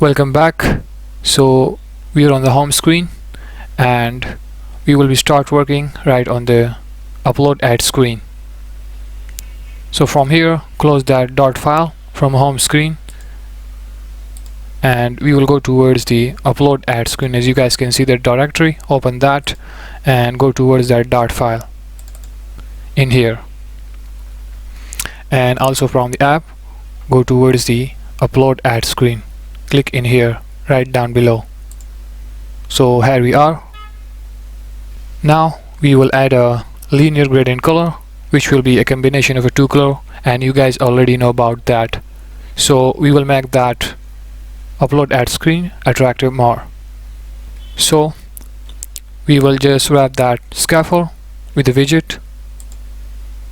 Welcome back. So we are on the home screen and we will be start working right on the upload ad screen. So from here, close that dot file from home screen and we will go towards the upload ad screen. As you guys can see, the directory, open that and go towards that dot file in here. And also from the app, go towards the upload ad screen. Click in here right down below. So here we are. Now we will add a linear gradient color, which will be a combination of a two color, and you guys already know about that. So we will make that upload ad screen attractive more. So we will just wrap that scaffold with the widget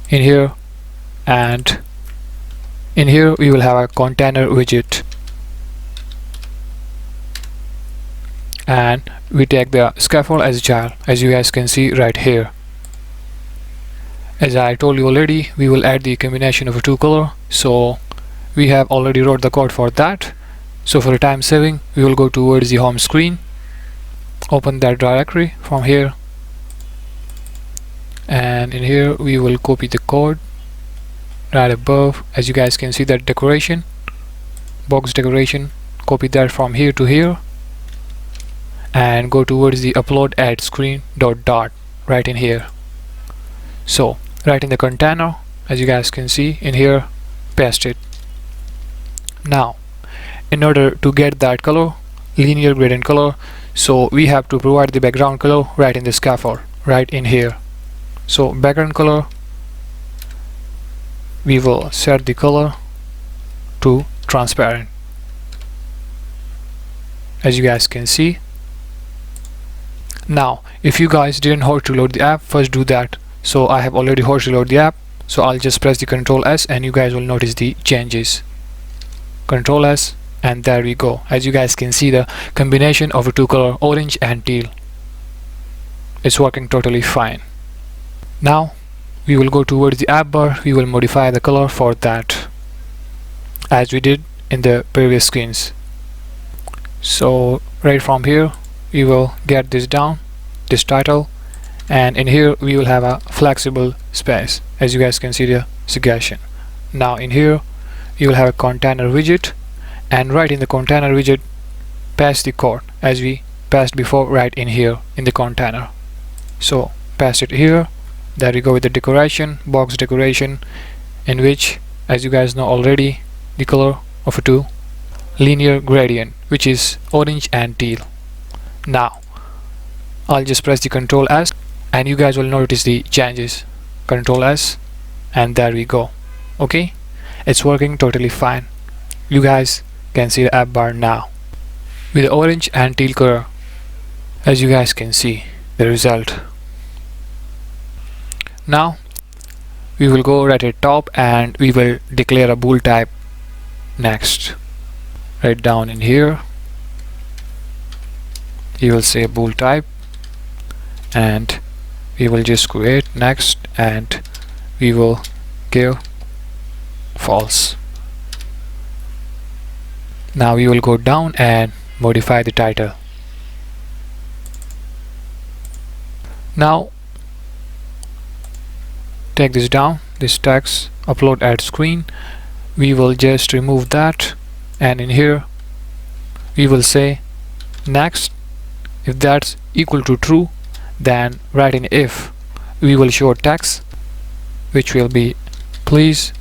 in here, and in here we will have a container widget, and we take the scaffold as a child, as you guys can see right here. As I told you already, we will add the combination of a two color, so we have already wrote the code for that. So for time saving, we will go towards the home screen, open that directory from here, and in here we will copy the code right above. As you guys can see, that decoration, box decoration, copy that from here to here and go towards the upload ad screen dot right in here. So right in the container, as you guys can see in here, paste it. Now in order to get that color, linear gradient color, so we have to provide the background color right in the scaffold right in here. So background color, we will set the color to transparent, as you guys can see. Now if you guys didn't hot reload the app, first do that. So I have already hot reload the app, so I'll just press the Ctrl S and you guys will notice the changes. Ctrl S, and there we go. As you guys can see, the combination of a two color, orange and teal, it's working totally fine. Now we will go towards the app bar. We will modify the color for that as we did in the previous screens. So right from here we will get this down, this title, and in here we will have a flexible space, as you guys can see the suggestion. Now in here you will have a container widget, and right in the container widget paste the code as we passed before right in here in the container. So paste it here. There we go with the decoration, box decoration, in which, as you guys know already, the color of a two linear gradient, which is orange and teal. Now I'll just press the Ctrl S and you guys will notice the changes. Ctrl S, and there we go. Okay, it's working totally fine. You guys can see the app bar now with the orange and teal color, as you guys can see the result. Now we will go right at top and we will declare a bool type next. Right down in here you will say bool type, and we will just create next and we will give false. Now we will go down and modify the title. Now take this down, this text upload ad screen, we will just remove that, and in here we will say next. If that's equal to true, then write in if. We will show text which will be please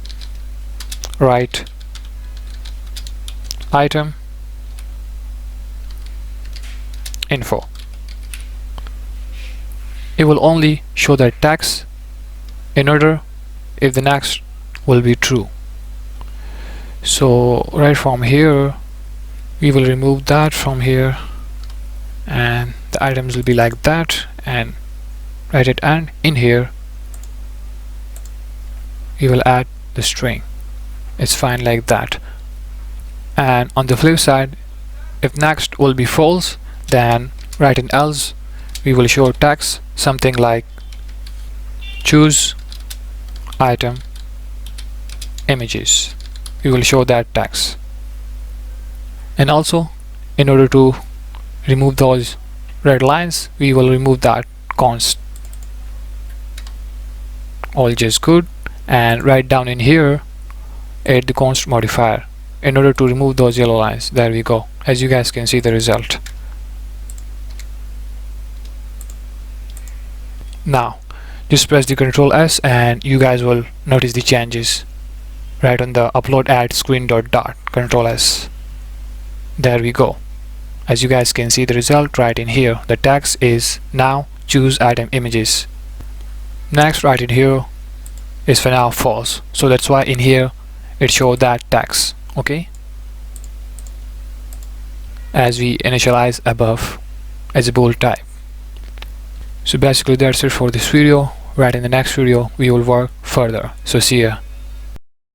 write item info. It will only show that text in order if the next will be true. So right from here we will remove that from here, and the items will be like that, and right at end in here we will add the string. It's fine like that. And on the flip side, if next will be false, then write in else. We will show text something like choose item images. We will show that text. And also, in order to remove those red lines, we will remove that const, all just good, and right down in here add the const modifier in order to remove those yellow lines. There we go. As you guys can see the result. Now just press the Ctrl S and you guys will notice the changes right on the upload add screen dot. Ctrl S. There we go. As you guys can see the result right in here, the text is now choose item images. Next, right in here is for now false, so that's why in here it shows that text. Okay, as we initialize above as a bold type. So basically that's it for this video. Right in the next video we will work further. So see ya.